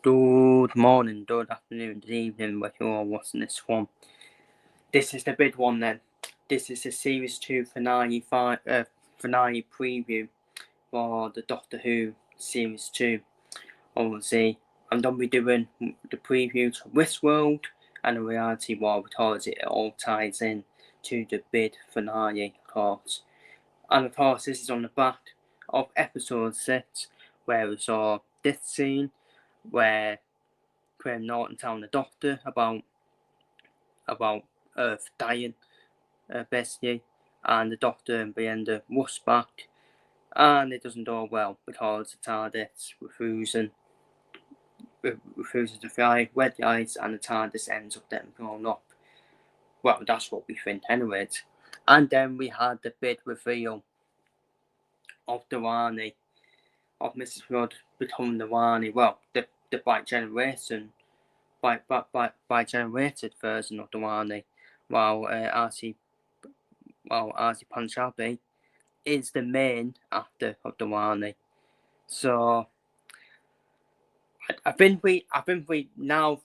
Good morning, good afternoon, good evening, where you are watching this from. This is the big one then. This is the Series 2 finale preview for the Doctor Who Series 2. Obviously, I'm going to be doing the preview to Westworld and the Reality War because it all ties in to the big finale, of course. And of course, this is on the back of episode 6, where we saw this scene where Graham Norton telling the Doctor about Earth dying, basically, and the Doctor and Brienda rush back, and it doesn't go well because the TARDIS refuses to fly, red the ice, and the TARDIS ends up getting blown up. Well, that's what we think, anyways. And then we had the big reveal of the Rani, of Mrs. Flood becoming the Rani. Well, the by generated version of the Rani, while Arsi Panjabi is the main actor of the Rani. So I think we now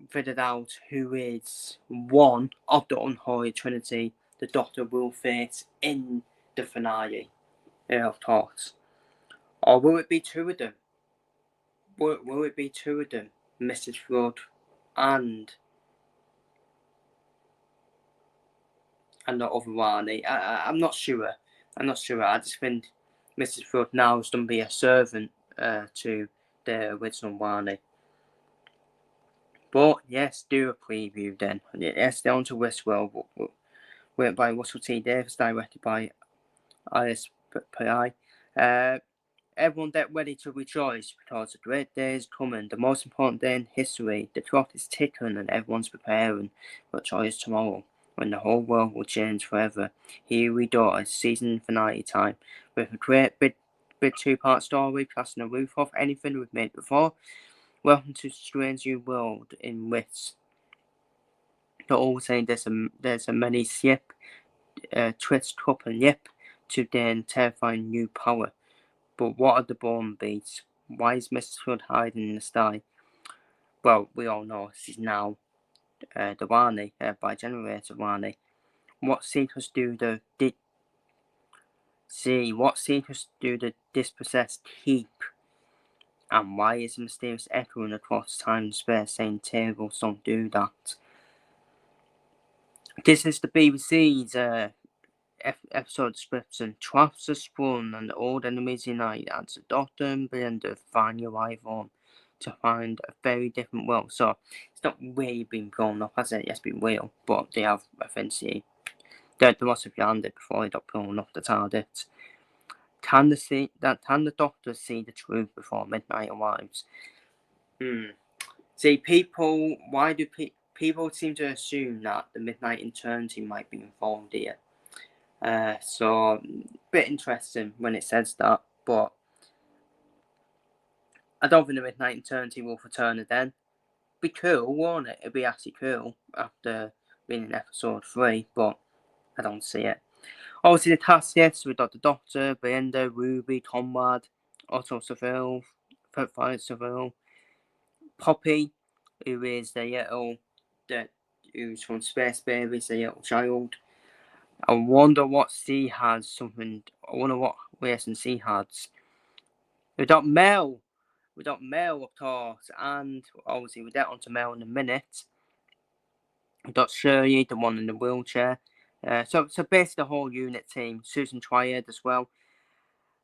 figured out who is one of the unholy trinity the Doctor will face in the finale, of course. Or will it be two of them? Will it be two of them, Mrs. Flood and the other Rani? I'm not sure. I just think Mrs. Flood now is going to be a servant to the original Rani. But yes, do a preview then. Yes, down to Westworld, written by Russell T Davies, directed by Alice Pillai. Everyone get ready to rejoice because a great day is coming, the most important day in history. The clock is ticking and everyone's preparing for a joyous tomorrow when the whole world will change forever. Here we go, it's season finale time, with a great big two-part story casting a roof off anything we've made before. Welcome to a strange new world in which they're all saying there's a many ship, twist, cup and yip to then terrifying new power. But what are the born beasts? Why is Mrs. Hood hiding in the sky? Well, we all know she's now the Rani, by generator Rani. What secrets do the dispossessed keep? And why is a mysterious echoing across time and space saying tables don't do that? This is the BBC's episode description. Traps are sprung and the old enemies unite as the Doctor and Brenda finally arrive home to find a very different world. So it's not really been blown up, has it? It's been real, but they have eventually they must have landed before they got blown up the TARDIS. Can the Doctor see the truth before midnight arrives? See, why do people seem to assume that the Midnight Eternity might be involved here? So, a bit interesting when it says that, but I don't think the Midnight Eternity will return again. Be cool, won't it? It'd be actually cool after being in episode 3, but I don't see it. Obviously, the cast, yes, we've got the Doctor, Brienda, Ruby, Conrad, Otto Seville, Seville, Poppy, who is who's from Space Babies, the little child. I wonder what she has. I wonder what reason she has. We've got Mel, of course, and obviously we'll get onto Mel in a minute. We've got Shirley, the one in the wheelchair. So basically the whole unit team. Susan Triad as well.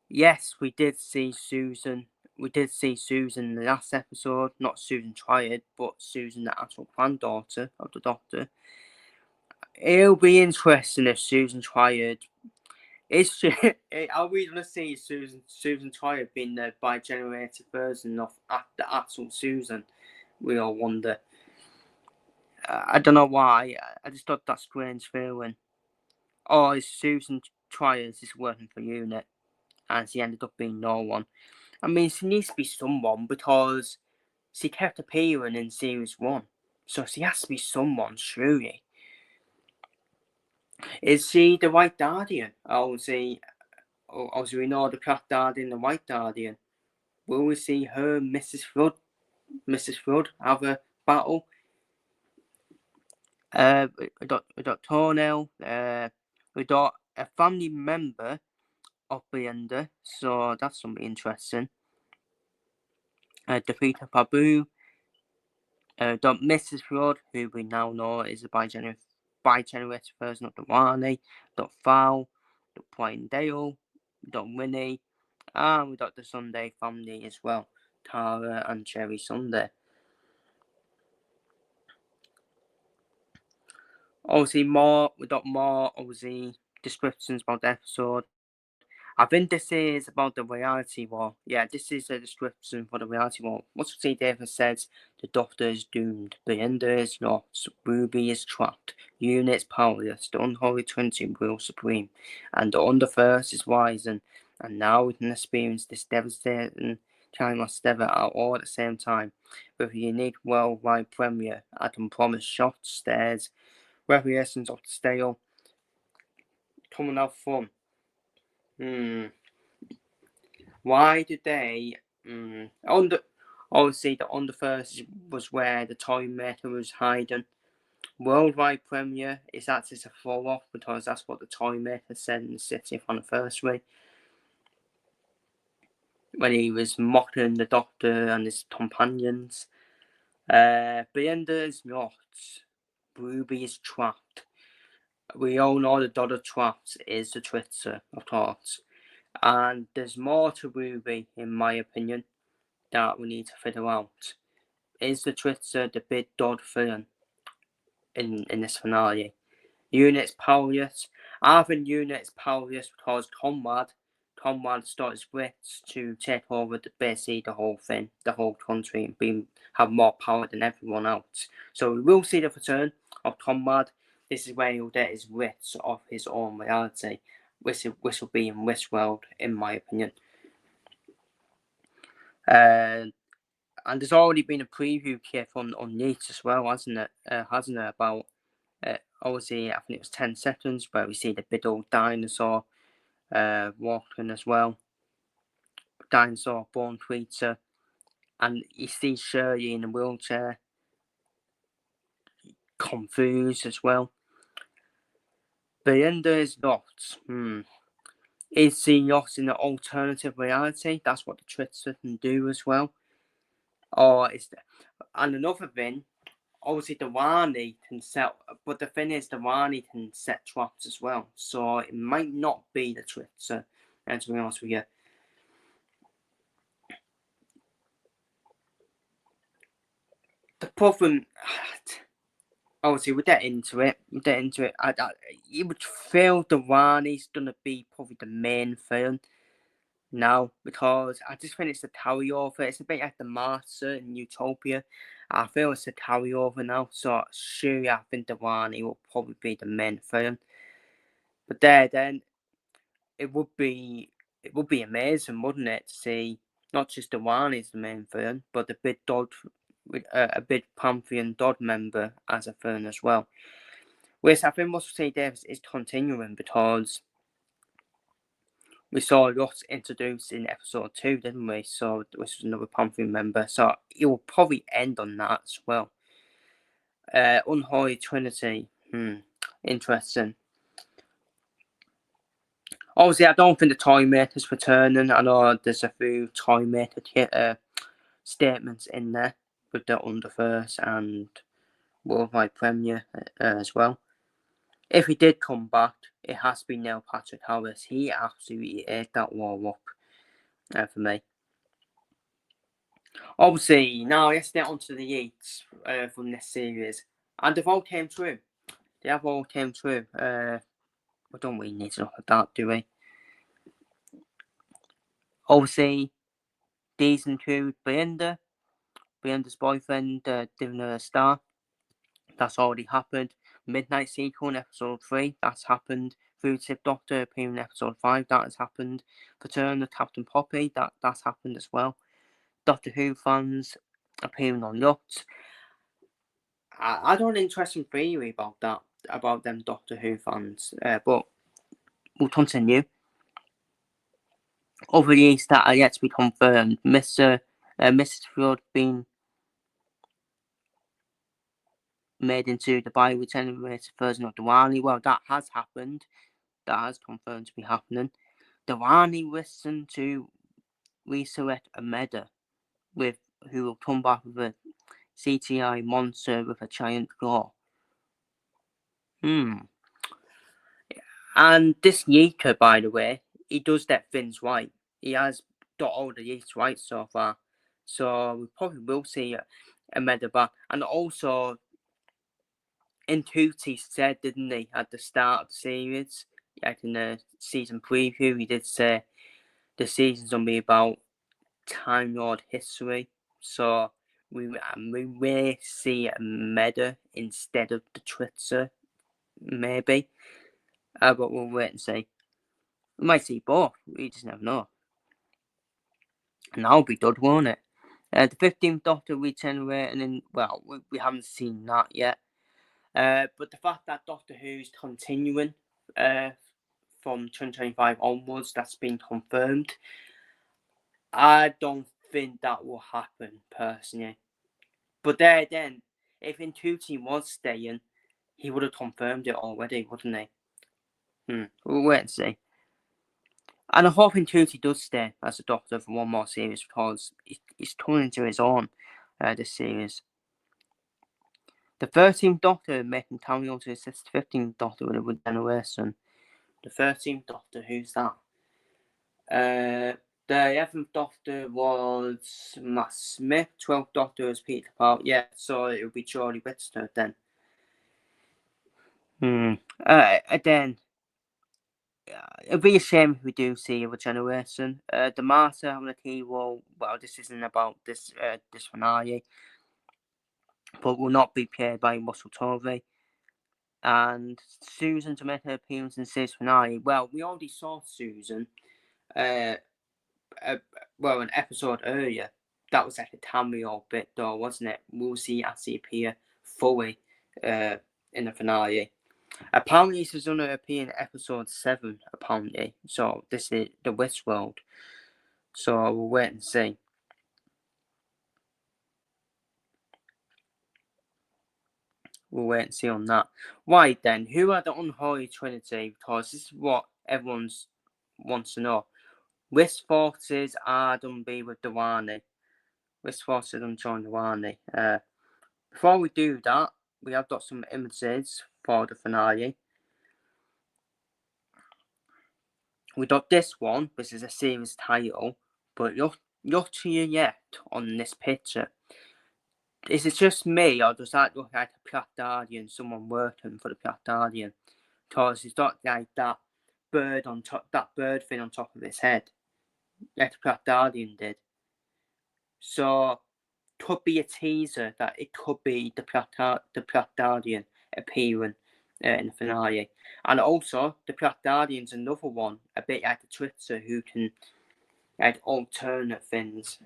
Yes, we did see Susan. We did see Susan in the last episode. Not Susan Triad, but Susan, the actual granddaughter of the Doctor. It'll be interesting if Susan Triad are we going to see Susan Triad being the bi-generated version of the actual Susan? We all wonder. I don't know why. I just got that strange feeling. Or is Susan Triad is working for UNIT and she ended up being no one? I mean, she needs to be someone because she kept appearing in Series 1. So she has to be someone, surely. Is she the White Guardian? Or we know the Black Guardian and the White Guardian? Will we see her, Mrs. Flood, Mrs. Flood have a battle. We got Tornell. We got a family member of Belinda, so that's something interesting. Defeated Babu. Got Mrs. Flood, who we now know is a bi-generated version of the Rani. Got Fowl. Got Plain Dale. Got Winnie. And we got the Sunday family as well. Tara and Cherry Sunday. Obviously, we got more obviously descriptions about the episode. I think this is about the reality war. Yeah, this is a description for the reality war. What St. David says, the Doctor is doomed, Belinda is lost, Ruby is trapped, Unit's powerless, the unholy trinity rules supreme, and the Underverse is rising, and now we can experience this devastating time of ever at all at the same time. With a unique worldwide premiere, I can promise shots, stares, variations of the style, coming out fun. Why did they obviously the Underverse was where the Toy Maker was hiding. Worldwide premiere is actually a fall off because that's what the Toy Maker said in the 60th anniversary when he was mocking the Doctor and his companions. Belinda is not. Ruby is trapped. We all know the Doctor trapped is the Twitter, of course. And there's more to Ruby, in my opinion, that we need to figure out. Is the Twitter the big dog villain in this finale? Unit's powerless. I think Unit's powerless because Conrad started his wits to take over basically the whole thing, the whole country, and have more power than everyone else. So we will see the return of Conrad. This is where he'll get his wits of his own reality. Which will be in Westworld, in my opinion. And there's already been a preview kit on Yeats as well, hasn't it? About obviously, I think it was 10 seconds, where we see the big old dinosaur walking as well. Dinosaur born creature, and you see Shirley in a wheelchair, confused as well. Belinda is not. Is she lost in an alternative reality? That's what the Twitter can do as well. Or and another thing, obviously the Rani can set, but the thing is the Rani can set traps as well, so it might not be the Twitter, to be honest with you. The problem, obviously we get into it, you would feel the Rani's gonna be probably the main film now, because I just think it's a carryover. It's a bit like the Master in Utopia. I feel it's a carryover now, so surely I think the Rani will probably be the main film. But then it would be amazing, wouldn't it, to see not just the Rani as the main villain, but the big dog, with a big Pantheon dog member as a villain as well. Which I think Russell T Davies is continuing, because we saw Russ introduced in episode 2, didn't we? So which was another Pantheon member. So it will probably end on that as well. Unholy Trinity. Interesting. Obviously, I don't think the Toy Maker's returning. I know there's a few Toy Maker statements in there with the Underverse and worldwide premiere as well. If he did come back, it has to be Neil Patrick Harris. He absolutely ate that wall up for me. Obviously, now let's get on to the Yeats from this series. And they've all came true. They have all came true. We don't really need to look at that, do we? Obviously, these include Belinda's boyfriend, giving her a star. That's already happened. Midnight Sequel in episode 3, that's happened. Fugitive Doctor appearing in episode 5, that has happened. Return of Captain Poppy, that's happened as well. Doctor Who fans appearing on yachts. I don't have an interesting theory about that, about them Doctor Who fans, but we'll continue. Other years that are yet to be confirmed. Mrs. Flood being made into the bioregenerated version of the Rani. Well, that has happened. That has confirmed to be happening. The Rani listened to resurrect a Meda who will come back with a CGI monster with a giant claw. And this Yeaker, by the way, he does get things right. He has got all the Yeats right so far. So we probably will see a Meda back. And also, Intuiti said, didn't he, at the start of the series, like in the season preview, he did say the season's going to be about Time Lord history. So we may see a Meda instead of the Tritzer, maybe. But we'll wait and see. We might see both. We just never know. And that'll be good, won't it? The 15th Doctor regenerating, and well, we haven't seen that yet. But the fact that Doctor Who's continuing from 2025 onwards, that's been confirmed. I don't think that will happen, personally. But there then, if Intuiti was staying, he would have confirmed it already, wouldn't he? We'll wait and see. And I hope Intuiti does stay as a Doctor for one more series because he's coming to his own this series. The 13th Doctor making cameo to assist the 15th Doctor with a regeneration. The 13th Doctor, who's that? The 11th Doctor was Matt Smith. 12th Doctor was Peter Capaldi. Yeah, so it would be Jodie Whittaker then. Then it'd be a shame if we do see a regeneration. The Martyr having a key role. Well, this isn't about this finale, but will not be played by Russell Tovey. And Susan to make her appearance in series finale. Well, we already saw Susan. An episode earlier. That was like a cameo bit, though, wasn't it? We'll see Assie appear fully in the finale. Apparently, she's going to appear in episode 7, apparently. So, this is the Westworld. So, we'll wait and see. We'll wait and see on that. Right then, who are the unholy trinity? Because this is what everyone wants to know. Which forces are going to be with the Rani? Which forces are going to join the Rani? Before we do that, we have got some images for the finale. We got this one, which is a series title, but look to your left on this picture. Is it just me, or does that look like a Platardian, someone working for the Platardian? Because it's got like that bird on top, that bird thing on top of his head, like the Platardian did. So, could be a teaser that it could be the Platardian appearing in the finale. And also, the Platardian's another one, a bit like the Twitter, who can like alternate things.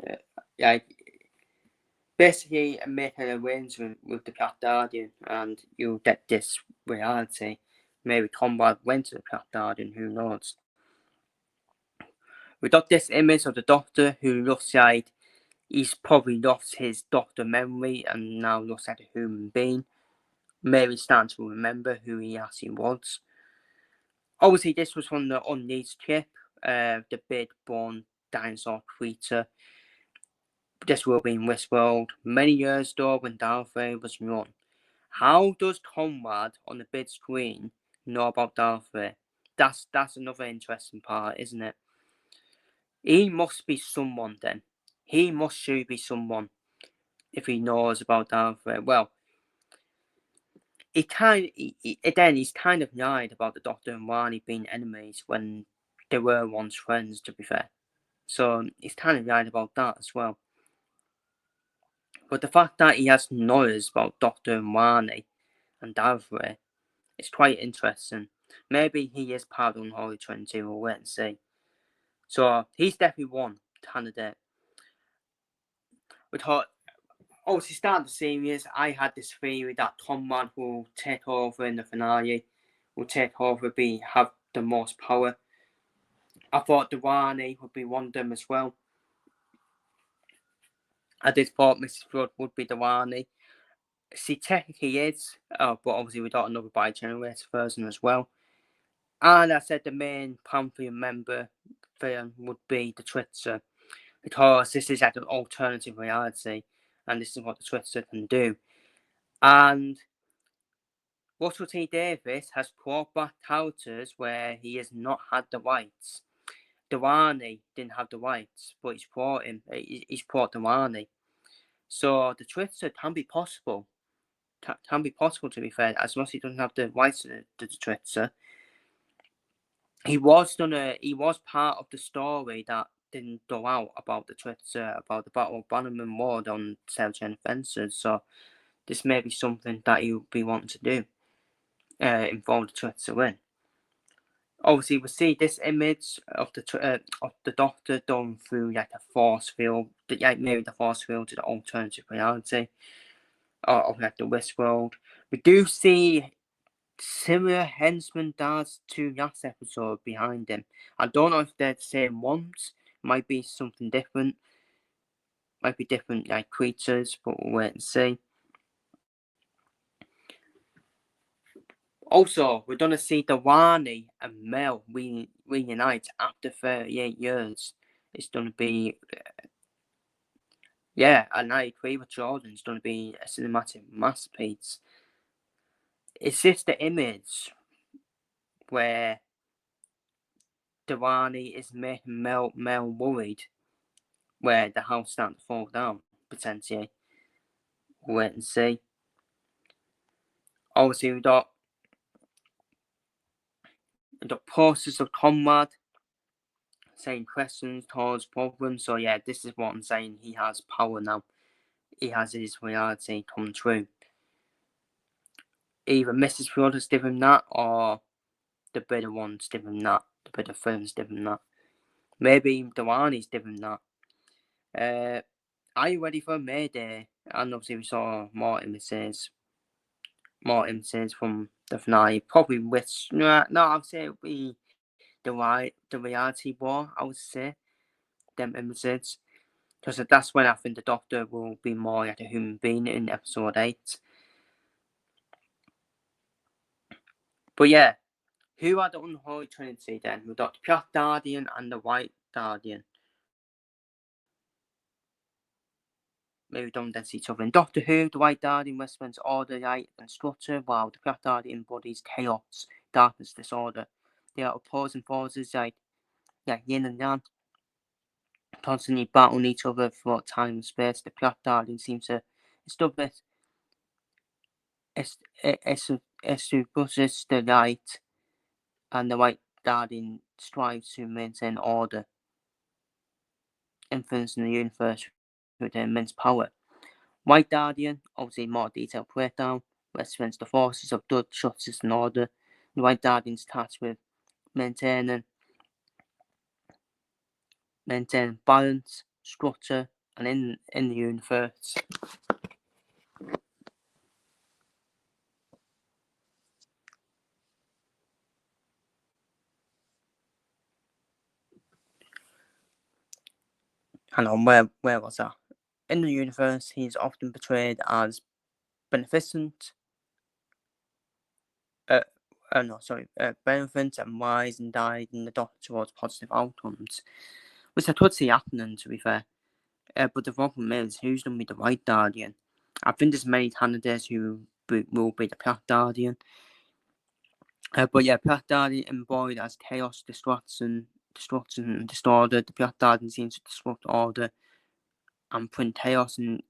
Basically make an arrangement with the Platardian and you'll get this reality. Maybe Conrad went to the Platardian, who knows. We got this image of the Doctor who looks like he's probably lost his Doctor memory and now looks like a human being. Maybe starting to remember who he actually was. Obviously, this was from the Unleashed chip, the big born dinosaur creature. This will be in Westworld many years ago when Darth Vader was young. How does Conrad on the big screen know about Darth Vader? That's another interesting part, isn't it? He must be someone then. He must surely be someone if he knows about Darth Vader. Well, he's kind of lied about the Doctor and Rani being enemies when they were once friends, to be fair. So he's kind of lied about that as well. But the fact that he has knowledge about Doctor and Rani and Darth Vader is quite interesting. Maybe he is part of the Unholy Trinity, we'll wait and see. So he's definitely one candidate. We thought, obviously, starting the series, I had this theory that Conrad will take over in the finale, will take over, have the most power. I thought the Rani would be one of them as well. I did thought Mrs. Flood would be the Rani. See, technically is, but obviously we got another bi-generator version as well. And I said the main Pantheon member film would be the Twitter, because this is like an alternative reality, and this is what the Twitter can do. And Russell T Davies has brought back characters where he has not had the rights. Rani didn't have the rights, but he's brought him. He's brought Rani. So the Twitter can be possible. Can be possible, to be fair, as long as he doesn't have the rights to the Twitter. He was part of the story that didn't go out about the Twitter, about the Battle of Bannerman Ward on Selgen Fences. So this may be something that he'll be wanting to do. Involve the Twitter in. Obviously, we see this image of the Doctor going through like a force field, maybe the force field to the alternative reality, of like the Westworld. We do see similar henchmen does to last episode behind him. I don't know if they're the same ones. Might be something different. Might be different like creatures, but we'll wait and see. Also, we're gonna see the Rani and Mel reunite after 38 years. It's gonna be, and I agree with Jordan. It's gonna be a cinematic masterpiece. It's just the image where the Rani is making Mel worried, where the house starting to fall down potentially. We'll wait and see. Obviously, we got posters of Conrad saying questions towards problems. So yeah, this is what I'm saying. He has power now. He has his reality come true. Either Mrs. Fioda's giving him that, or the better one's giving him that. The better film's giving him that. Maybe Dewani's giving him that. Are you ready for Mayday? And obviously we saw more images from the finale. Probably with I'd say it'll be the reality war. I would say them images, because that's when I think the Doctor will be more like a human being in episode 8. But yeah, who are the unholy trinity then? We've got the Black Guardian and the White Guardian. Maybe don't against each other. In Doctor Who, the White Guardian represents order, light, and structure, while the Black Guardian embodies chaos, darkness, disorder. They are opposing forces like yin and yang, constantly battling each other throughout time and space. The Black Guardian seems to establish the light, and the White Guardian strives to maintain order, influencing the universe with their immense power. White Guardian, obviously more detailed breakdown, represents the forces of good, justice, and order. The White Guardian is tasked with maintaining balance, structure, and in the universe. Hang on, where was that? In the universe, he is often portrayed as beneficent, benevolent and wise, and guiding the Doctor towards positive outcomes, which I could see happening, to be fair. But the problem is, who's going to be the White Guardian? I think there's many candidates who will be the Black Guardian. But yeah, Black Guardian embodied as chaos, destruction, and disorder. The Black Guardian seems to disrupt order and bring chaos and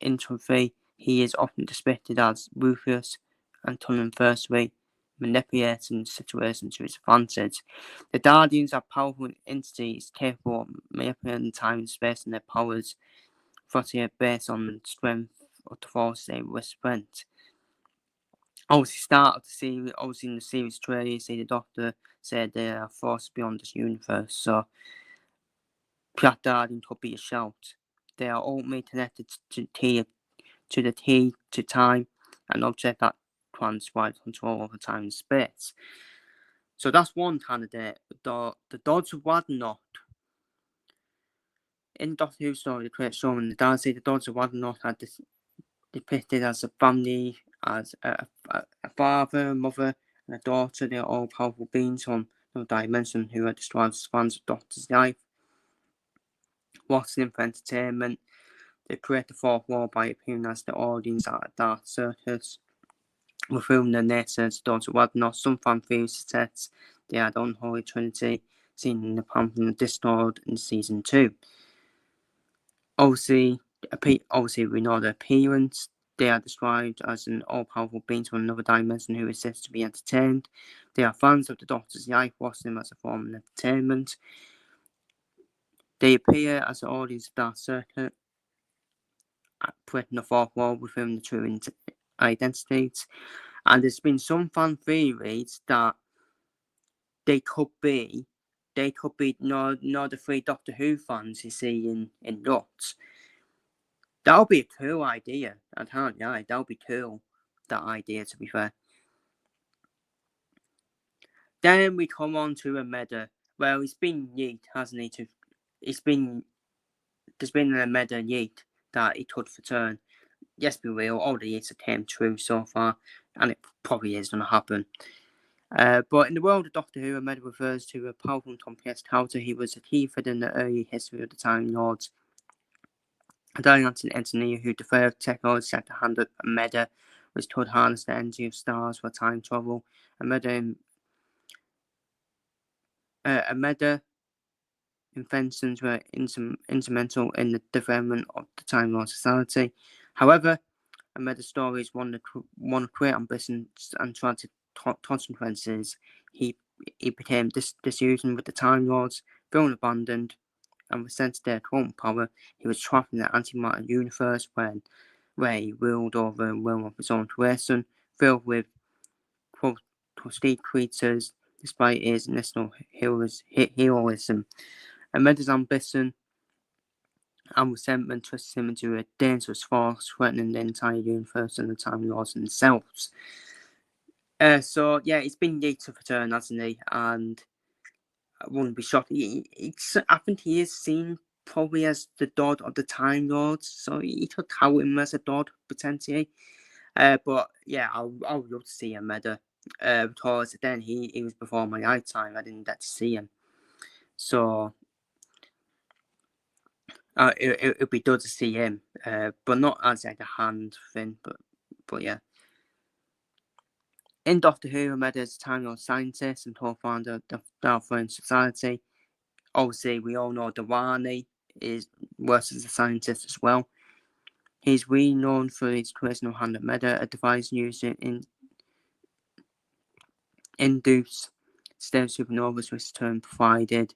entropy. He is often depicted as ruthless and unadversary, manipulating situations to his advantage. The Guardians are powerful entities capable of manipulating time and space and their powers, based on the strength of the force they represent. Obviously, start of the series, in the series trailer, you see the Doctor said there are forces beyond this universe, so Black Guardian could be a shout. They are ultimately connected to the T to time, an object that grants wide control over time and space. So that's one candidate. The Dodge of Wadnoth. In Doctor Who story, the Great Showman, the Darcy, the Dodge of Wadnoth had this depicted as a family, as a father, a mother, and a daughter. They are all powerful beings from another dimension who are described as fans of Doctor's life, watching him for entertainment. They create the fourth wall by appearing as the audience at a dark circus, with whom the naysayers don't Wagner. Some fan theories suggest they are the unholy trinity seen in the pamphlet Discord in season 2. Obviously, we know their appearance. They are described as an all-powerful being from another dimension who exists to be entertained. They are fans of the Doctor's life, watching him as a form of entertainment. They appear as the audience of Dark Circuit, breaking the fourth wall within the true identities. And there's been some fan theories that they could be not the 3 Doctor Who fans you see in Nuts. That would be a cool idea. I can't lie, that would be cool. That idea, to be fair. Then we come on to Ameda. Well, he's been yeet, hasn't he? There's been a Ameda yeet that he could return. Yes, be real. All the yeets have came true so far, and it probably is going to happen. But in the world of Doctor Who, Ameda refers to a powerful and complex character. He was a key figure in the early history of the Time Lords. A gigantic engineer who developed technology at the hand of Ameda was taught to harness the energy of stars for time travel. Ameda inventions were instrumental in the development of the Time Lord Society. However, Ameda's stories won great ambitions and tragic consequences. He became disillusioned with the Time Lords, feeling abandoned, and was sent to their current power. He was trapped in the antimatter universe where he ruled over a realm of his own creation, filled with trusty creatures, despite his national heroism. Ameda's ambition and resentment twisted him into a dangerous force, threatening the entire universe and the Time Lords themselves. So yeah, it's been years to return, hasn't he? And I wouldn't be shocked. I think he is seen probably as the god of the Time Lords, so you could count him as a god potentially. But yeah, I would love to see Ameda, because then he was before my eye time. I didn't get to see him, so it'd be good to see him, but not as like a hand thing. But yeah. In Doctor Who, Ameda is a Time Lord scientist and co-founder of the Dalfrian Society. Obviously, we all know that Rani works as a scientist as well. He's really known for his creation of Hand Ameda, a device used in induce stellar supernovas, which in turn provided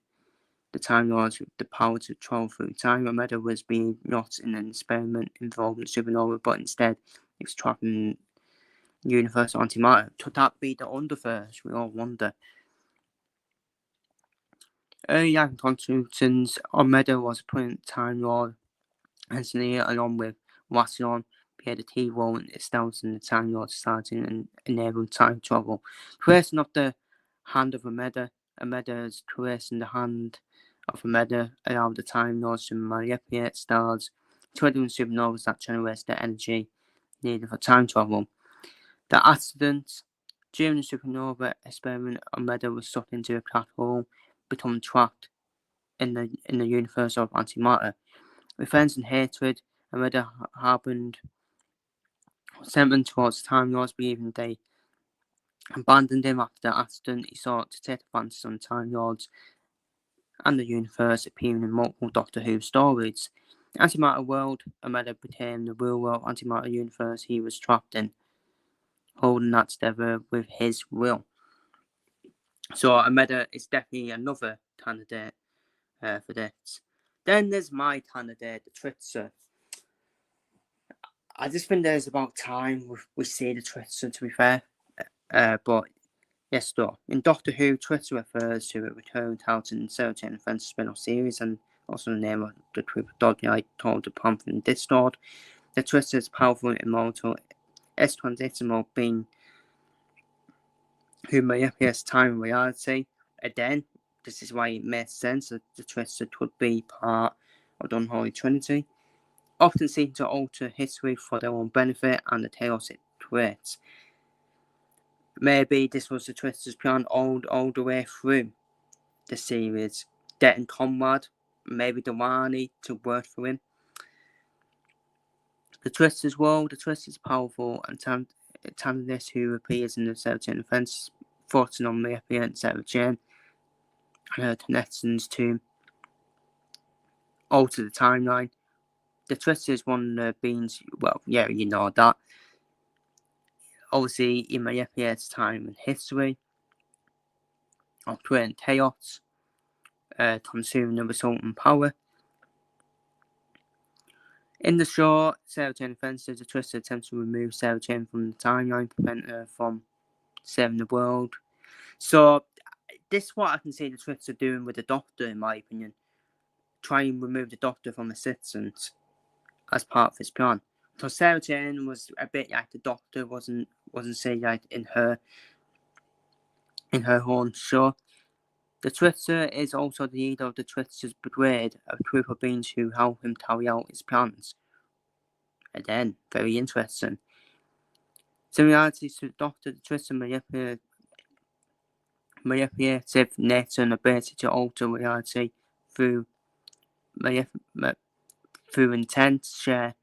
the Time Lords with the power to travel through time. Ameda was being not in an experiment involving supernova, but instead it was trapping universal antimatter. Could that be the Underverse? We all wonder. Early young contributions, Ameda was a brilliant Time Lord engineer, along with Ration, played a key role in establishing the Time Lord Society and enabling time travel. Creation of the Hand of Ameda's creation the Hand of Ameda allowed the Time Lords to manipulate stars, triggering supernovas that generate the energy needed for time travel. The accident during the supernova experiment, Ameda was sucked into a black hole, becoming trapped in the universe of antimatter. Revenge and hatred, Ameda harbored resentment towards the Time Lords, believing they abandoned him after the accident. He sought to take advantage of the Time Lords and the universe, appearing in multiple Doctor Who stories. The antimatter world, Ameda became the real world antimatter universe he was trapped in, holding that together with his will. So Ameda is definitely another candidate for this. Then there's my candidate, the Tritzer. I just think there's about time we see the Tritzer, to be fair. But yes, though. In Doctor Who, Tritzer refers to a recurring character in Sarah and Friends spin-off series, and also the name of the group of dog I told the pamphlet in Discord. The Tritzer is powerful, immortal, transitimal being who manipulates time and reality. Again, this is why it makes sense that the Twisted could be part of the unholy trinity. often seek to alter history for their own benefit and the chaos it creates. Maybe this was the Twister's plan all the way through the series, getting Conrad, maybe the Rani to work for him. The Twister's world, the Twister's powerful and talented who appears in the Sarah Jane Defense, focusing on the appearance Sarah Jane and her connections to alter the timeline. The Twister is one of the beings, well, yeah, you know that. Obviously, he may appear at a time in history of creating chaos, consuming the resultant power. In the show, Sarah Jane Defenses, the Twister attempts to remove Sarah Jane from the timeline, prevent her from saving the world. So, this is what I can see the Twister doing with the Doctor, in my opinion. Try and remove the Doctor from the citizens as part of his plan. So Sarah Jane was a bit like the Doctor, wasn't say like in her own show. The Twister is also the leader of the Twister's Brigade, a group of beings who help him carry out his plans. Again, very interesting. Similarities to the Doctor, the Twister manipulative nature and ability to alter reality through intent share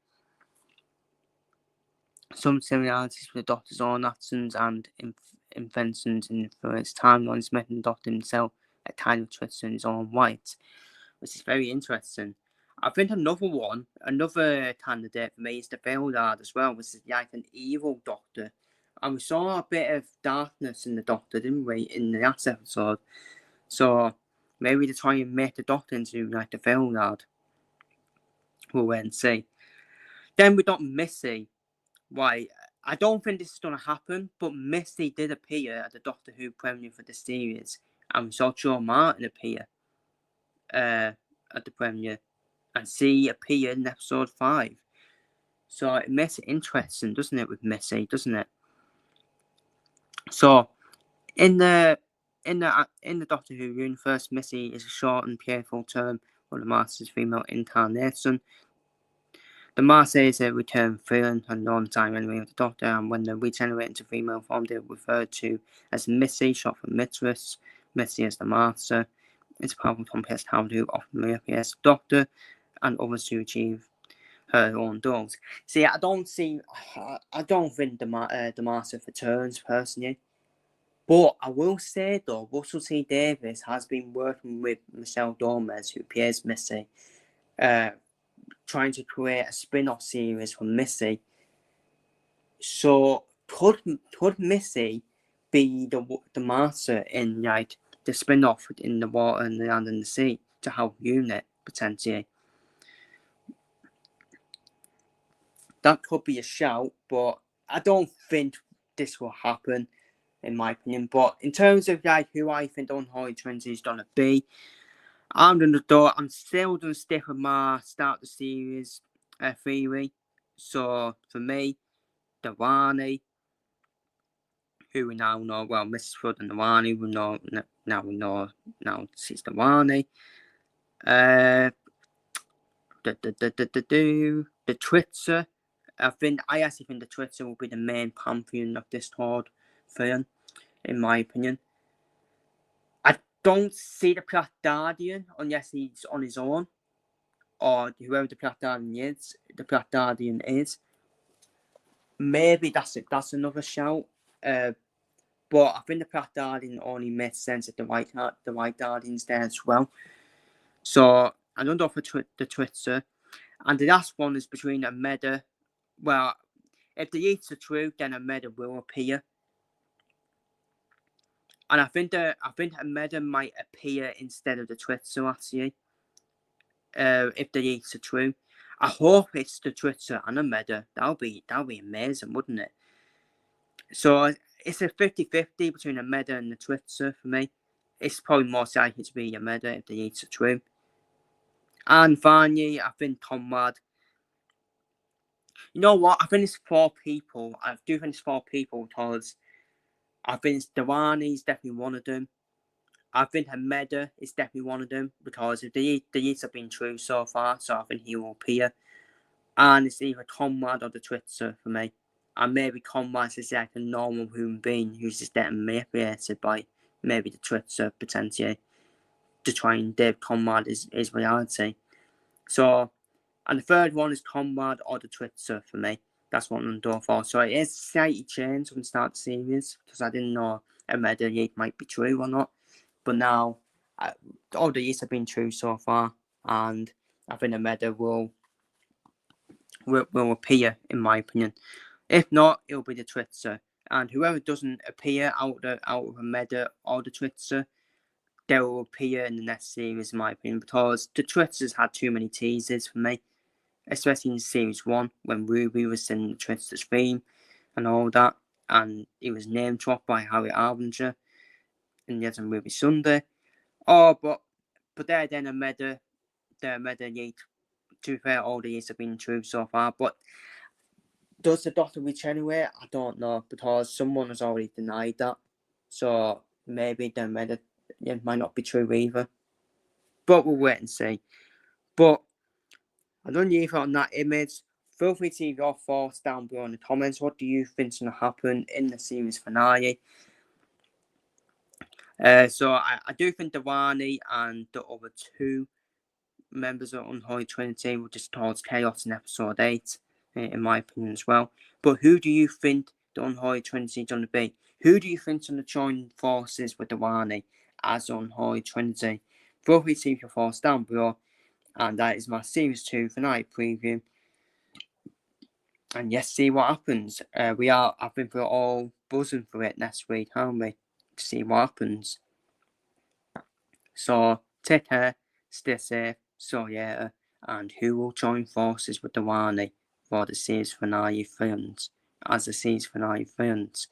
some similarities with the Doctor's own actions and inventions in its timelines, making the Doctor himself a kind of Twister in his own right, which is very interesting. I think another candidate for me is the Veilguard as well, which is like an evil Doctor. And we saw a bit of darkness in the Doctor, didn't we, in the last episode? So maybe they try and make the Doctor into like the Veilguard. We'll wait and see. Then we got Missy. Why? I don't think this is going to happen, but Missy did appear at the Doctor Who premiere for the series, and we saw Joe Martin appear at the premiere, and she appeared in episode 5. So it makes it interesting, doesn't it, with Missy, doesn't it? So in the Doctor Who universe, Missy is a short and playful term for the Master's female incarnation. The Master is a returned villain and long-time enemy of the Doctor, and when they regenerate into female form, they are referred to as Missy, short for Mistress. Missy is the Master. It's a powerful, complex talent who often appears the Doctor and others to achieve her own goals. See, I don't think the Master returns personally, but I will say though, Russell T Davies has been working with Michelle Gomez, who plays Missy, trying to create a spin-off series for Missy. So could Missy be the Master in like the spin-off in the water and the land and the sea to help UNIT potentially? That could be a shout, but I don't think this will happen, in my opinion. But in terms of like who I think the unholy trinity is gonna be, I'm still gonna stick with my start of the series theory. So for me, the Rani, who we now know, well, Mrs. Flood and the Rani, we know she's the Rani. The Twitter, I actually think the Twitter will be the main pantheon of this Horde film, in my opinion. I don't see the Black Guardian unless he's on his own, or whoever the Black Guardian is. Maybe that's another shout. But I think the Black Guardian only makes sense if the White Guardian's there as well. So I don't know for the Twitter. And the last one is between a Meta. Well, if the Yeats are true, then a Meta will appear. And I think a Meta might appear instead of the Twitter actually. If the Yeats are true. I hope it's the Twitter and a Meta. That'll be amazing, wouldn't it? So it's a 50-50 between a Meta and the Twitter for me. It's probably more likely to be a Meta if the Yeats are true. And finally, I think Conrad. You know what? I think it's 4 people. I do think it's 4 people because I think Rani is definitely one of them. I think Meta is definitely one of them because if the Yeats have been true so far, so I think he will appear. and it's either Conrad or the Twitter for me. And maybe Conrad is like a normal human being who's just getting manipulated by maybe the Twitter potentially to try and Dave Conrad is reality. So, and the third one is Conrad or the Twitter for me. That's what I'm going for. So it is slightly changed from the start of the series because I didn't know a Medal might be true or not. But now, all the years have been true so far, and I think a Medal will appear, in my opinion. If not, it'll be the Twitter. And whoever doesn't appear out of a Meta or the Twitter, they will appear in the next series, in my opinion, because the Twitter's had too many teasers for me, especially in Series 1 when Ruby was singing the Twitter's theme and all that, and he was name dropped by Harry Arbinger in the on Ruby Sunday. Oh, but they're then a Meta, they're a Meta Yeet. To be fair, all the years have been true so far, but does the Doctor reach anyway? I don't know, because someone has already denied that. So maybe the Reddit it might not be true either. But we'll wait and see. But I don't know if on that image. Feel free to leave your thoughts down below in the comments. What do you think's going to happen in the series finale? So I do think the Rani and the other two members of Unholy Trinity will just cause chaos in episode 8, in my opinion as well. But who do you think the Unholy Trinity is going to be? Who do you think is going to join forces with the Rani as the Unholy Trinity? Feel free to leave your thoughts down below. And that is my Series 2 finale preview. And yes, see what happens. I think we're all buzzing for it next week, aren't we? To see what happens. So, take care, stay safe, so yeah, and who will join forces with the Rani for the series finale films, as the series finale films.